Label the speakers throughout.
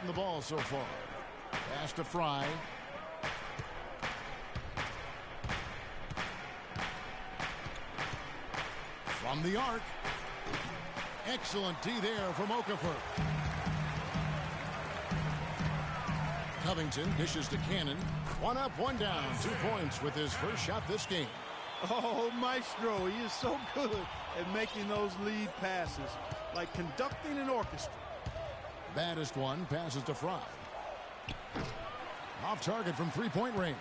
Speaker 1: the ball so far. Pass to Fry. From the arc. Excellent D there from Okafor. Covington dishes to Cannon. One up, one down. 2 points with his first shot this game.
Speaker 2: Oh, Maestro, he is so good at making those lead passes, like conducting an orchestra.
Speaker 1: Baddest one passes to Fry. Off target from three-point range.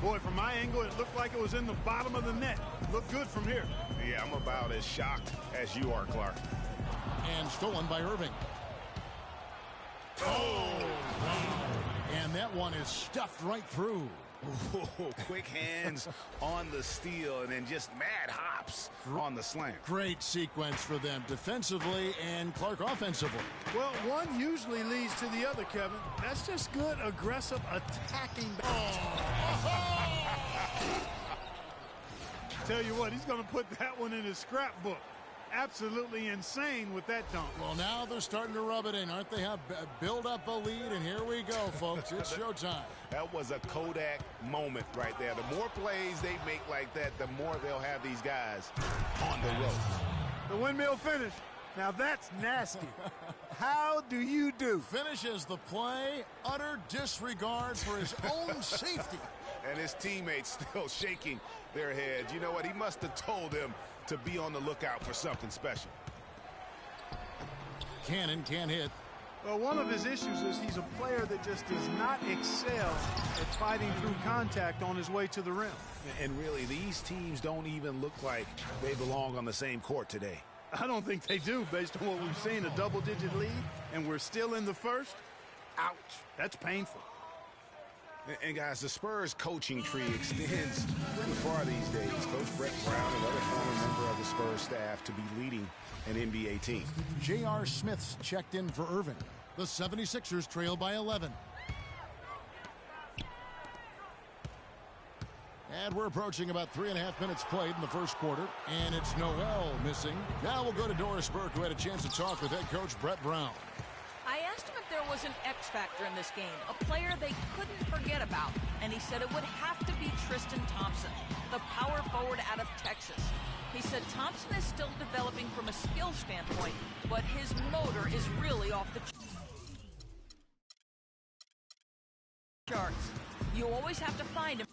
Speaker 2: Boy, from my angle, it looked like it was in the bottom of the net. Looked good from here.
Speaker 3: Yeah, I'm about as shocked as you are, Clark.
Speaker 1: And stolen by Irving. Oh! And that one is stuffed right through.
Speaker 3: Ooh, quick hands on the steal and then just mad hops on the slam.
Speaker 1: Great sequence for them defensively and Clark offensively.
Speaker 2: Well, one usually leads to the other, Kevin. That's just good, aggressive, attacking. Tell you what, he's going to put that one in his scrapbook. Absolutely insane with that dunk.
Speaker 1: Well, now they're starting to rub it in, aren't they? Have build up a lead, and here we go, folks. It's showtime.
Speaker 3: That was a Kodak moment right there. The more plays they make like that, the more they'll have these guys on the road.
Speaker 2: The windmill finish. Now that's nasty. How do you do?
Speaker 1: Finishes the play, utter disregard for his own safety.
Speaker 3: And his teammates still shaking their heads. You know what? He must have told them to be on the lookout for something special.
Speaker 1: Cannon can't hit.
Speaker 2: Well, one of his issues is he's a player that just does not excel at fighting through contact on his way to the rim.
Speaker 3: And really, these teams don't even look like they belong on the same court today.
Speaker 2: I don't think they do, based on what we've seen, a double-digit lead, and we're still in the first. Ouch. That's painful.
Speaker 3: And guys, the Spurs coaching tree extends pretty far these days. Coach Brett Brown, another former member of the Spurs staff, to be leading an NBA team.
Speaker 1: J.R. Smith's checked in for Irving. The 76ers trail by 11. And we're approaching about 3.5 minutes played in the first quarter. And it's Noel missing. Now we'll go to Doris Burke, who had a chance to talk with head coach Brett Brown.
Speaker 4: I asked him if there was an X factor in this game, a player they couldn't forget about, and he said it would have to be Tristan Thompson, the power forward out of Texas. He said Thompson is still developing from a skill standpoint, but his motor is really off the charts. You always have to find him.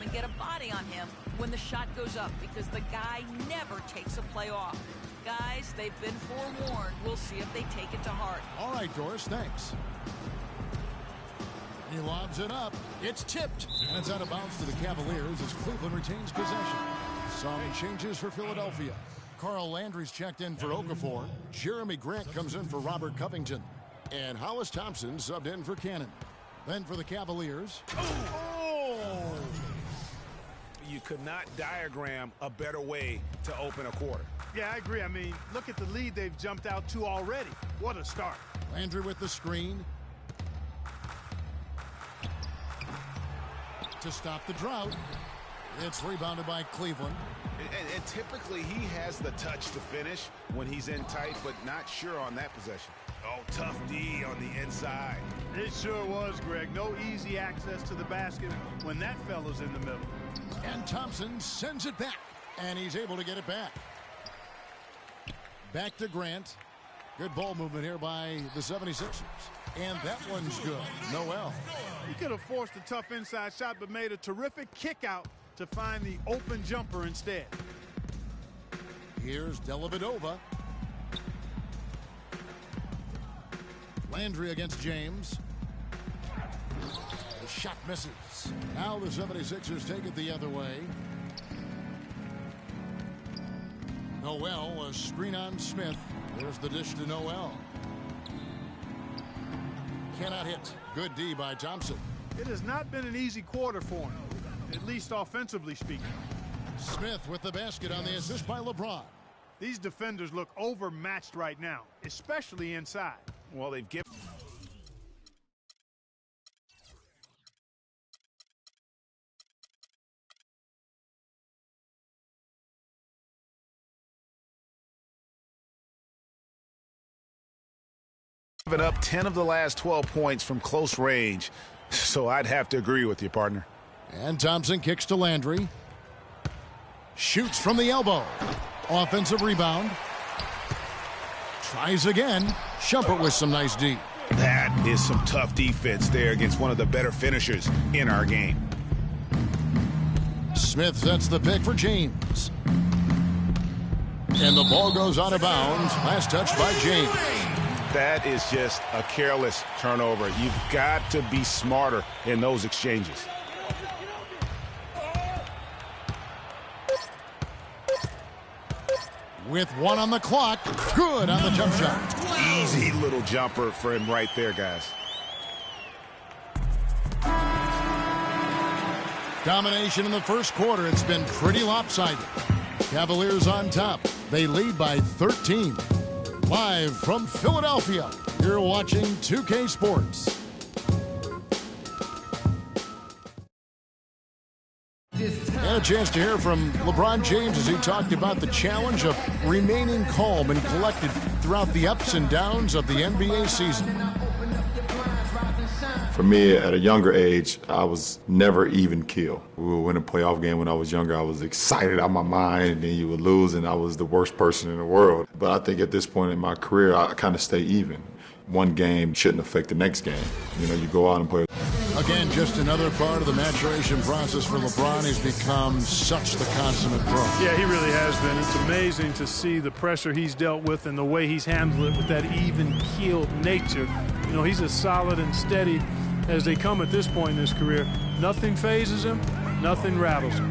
Speaker 4: And get a body on him when the shot goes up, because the guy never takes a play off. Guys, they've been forewarned. We'll see if they take it to heart.
Speaker 1: All right, Doris, thanks. He lobs it up. It's tipped. And it's out of bounds to the Cavaliers as Cleveland retains possession. Some changes for Philadelphia. Carl Landry's checked in for Okafor. Jeremy Grant comes in for Robert Covington. And Hollis Thompson subbed in for Cannon. Then for the Cavaliers. Oh!
Speaker 3: You could not diagram a better way to open a quarter.
Speaker 2: Yeah, I agree. I mean, look at the lead they've jumped out to already. What a start.
Speaker 1: Landry with the screen. To stop the drought. It's rebounded by Cleveland.
Speaker 3: And typically he has the touch to finish when he's in tight, but not sure on that possession. Oh, tough D on the inside.
Speaker 2: It sure was, Greg. No easy access to the basket when that fella's in the middle.
Speaker 1: And Thompson sends it back, and he's able to get it back. Back to Grant. Good ball movement here by the 76ers. And that one's good. Noel.
Speaker 2: He could have forced a tough inside shot, but made a terrific kick out to find the open jumper instead.
Speaker 1: Here's Dellavedova. Landry against James. The shot misses. Now the 76ers take it the other way. Noel, a screen on Smith. There's the dish to Noel. Cannot hit. Good D by Thompson.
Speaker 2: It has not been an easy quarter for him, at least offensively speaking.
Speaker 1: Smith with the basket on the assist by LeBron.
Speaker 2: These defenders look overmatched right now, especially inside.
Speaker 3: Well, they've given... Given up 10 of the last 12 points from close range, so I'd have to agree with you, partner.
Speaker 1: And Thompson kicks to Landry. Shoots from the elbow. Offensive rebound. Tries again. Shumpert with some nice D.
Speaker 3: That is some tough defense there against one of the better finishers in our game.
Speaker 1: Smith sets the pick for James. And the ball goes out of bounds. Last touch by James.
Speaker 3: That is just a careless turnover. You've got to be smarter in those exchanges.
Speaker 1: With 1 on the clock. Good on the jump shot.
Speaker 3: Easy little jumper for him right there, guys.
Speaker 1: Domination in the first quarter. It's been pretty lopsided. Cavaliers on top. They lead by 13. Live from Philadelphia, you're watching 2K Sports. And a chance to hear from LeBron James as he talked about the challenge of remaining calm and collected throughout the ups and downs of the NBA season.
Speaker 5: For me, at a younger age, I was never even keel. We would win a playoff game when I was younger. I was excited out of my mind, and then you would lose, and I was the worst person in the world. But I think at this point in my career, I kind of stay even. One game shouldn't affect the next game. You know, you go out and play.
Speaker 1: Again, just another part of the maturation process for LeBron. He's become such the consummate pro.
Speaker 2: Yeah, he really has been. It's amazing to see the pressure he's dealt with and the way he's handled it with that even-keeled nature. You know, he's as solid and steady as they come at this point in his career. Nothing phases him, nothing rattles him.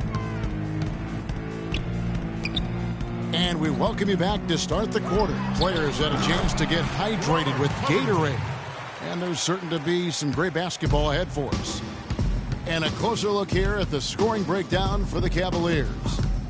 Speaker 1: And we welcome you back to start the quarter. Players had a chance to get hydrated with Gatorade. And there's certain to be some great basketball ahead for us. And a closer look here at the scoring breakdown for the Cavaliers.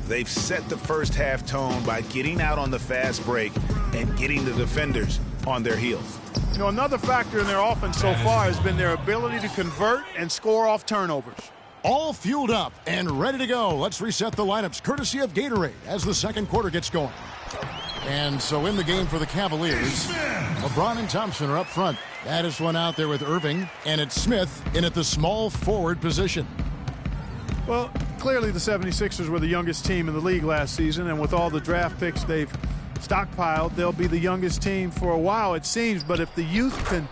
Speaker 3: They've set the first half tone by getting out on the fast break and getting the defenders on their heels.
Speaker 2: You know, another factor in their offense so far has been their ability to convert and score off turnovers.
Speaker 1: All fueled up and ready to go. Let's reset the lineups courtesy of Gatorade as the second quarter gets going. And so in the game for the Cavaliers, LeBron and Thompson are up front. That is one out there with Irving, and it's Smith in at the small forward position.
Speaker 2: Well, clearly the 76ers were the youngest team in the league last season, and with all the draft picks they've stockpiled, they'll be the youngest team for a while, it seems. But if the youth can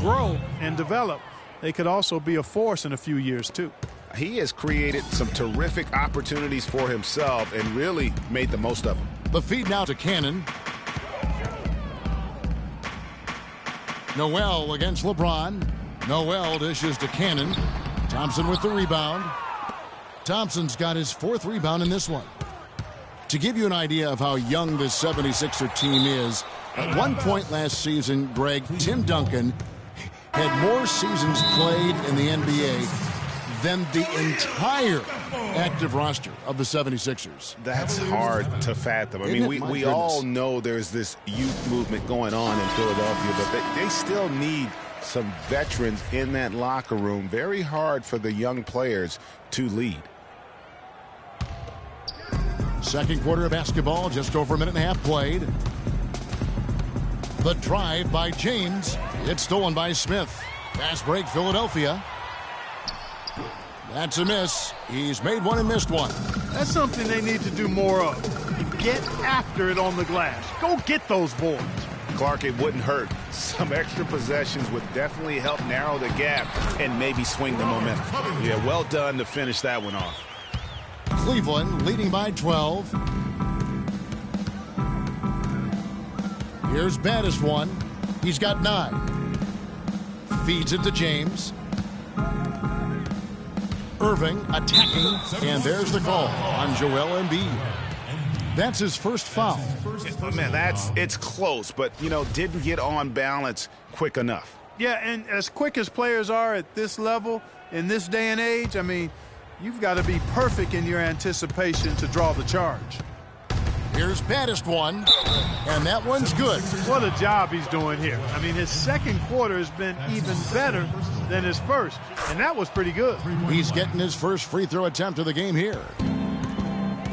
Speaker 2: grow and develop, they could also be a force in a few years, too.
Speaker 3: He has created some terrific opportunities for himself and really made the most of them.
Speaker 1: The feed now to Cannon. Noel against LeBron. Noel dishes to Cannon. Thompson with the rebound. Thompson's got his 4th rebound in this one. To give you an idea of how young this 76er team is, at one point last season, Greg, Tim Duncan had more seasons played in the NBA than the entire active roster of the 76ers.
Speaker 3: That's hard to fathom. I mean, we all know there's this youth movement going on in Philadelphia, but they still need some veterans in that locker room. Very hard for the young players to lead.
Speaker 1: Second quarter of basketball, just over a minute and a half played. The drive by James. It's stolen by Smith. Fast break, Philadelphia. That's a miss. He's made one and missed one.
Speaker 2: That's something they need to do more of. Get after it on the glass. Go get those boards.
Speaker 3: Clark, it wouldn't hurt. Some extra possessions would definitely help narrow the gap and maybe swing the momentum. Yeah, well done to finish that one off.
Speaker 1: Cleveland leading by 12. Here's baddest one. He's got 9. Feeds it to James. Irving attacking, and there's the call on Joel Embiid. That's his first foul.
Speaker 3: Man, it's close, but, you know, didn't get on balance quick enough.
Speaker 2: Yeah, and as quick as players are at this level, in this day and age, I mean, you've got to be perfect in your anticipation to draw the charge.
Speaker 1: Here's baddest one, and that one's good.
Speaker 2: What a job he's doing here. I mean, his second quarter has been even better than his first, and that was pretty good.
Speaker 1: He's getting his first free throw attempt of the game here.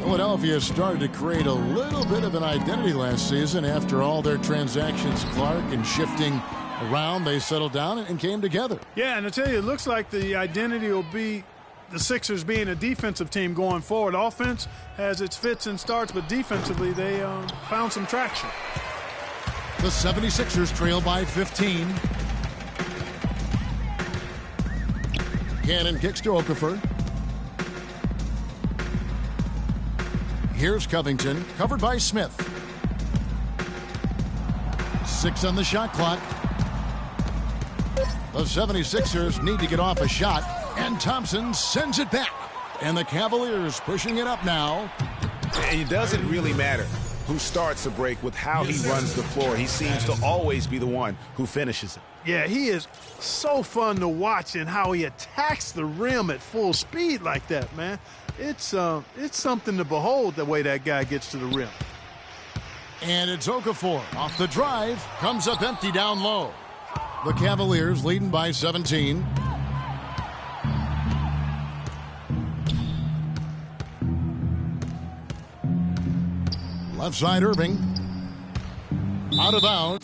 Speaker 1: Philadelphia started to create a little bit of an identity last season. After all their transactions, Clark, and shifting around, they settled down and came together.
Speaker 2: Yeah, and I tell you, it looks like the identity will be the Sixers being a defensive team going forward. Offense has its fits and starts, but defensively they found some traction.
Speaker 1: The 76ers trail by 15. Cannon kicks to Okafor. Here's Covington, covered by Smith. 6 on the shot clock. The 76ers need to get off a shot, and Thompson sends it back. And the Cavaliers pushing it up now.
Speaker 3: And it doesn't really matter who starts the break with how he runs the floor. He seems to always be the one who finishes it.
Speaker 2: Yeah, he is so fun to watch in how he attacks the rim at full speed like that, man. It's something to behold the way that guy gets to the rim.
Speaker 1: And it's Okafor off the drive, comes up empty down low. The Cavaliers leading by 17. Left side Irving. Out of bounds.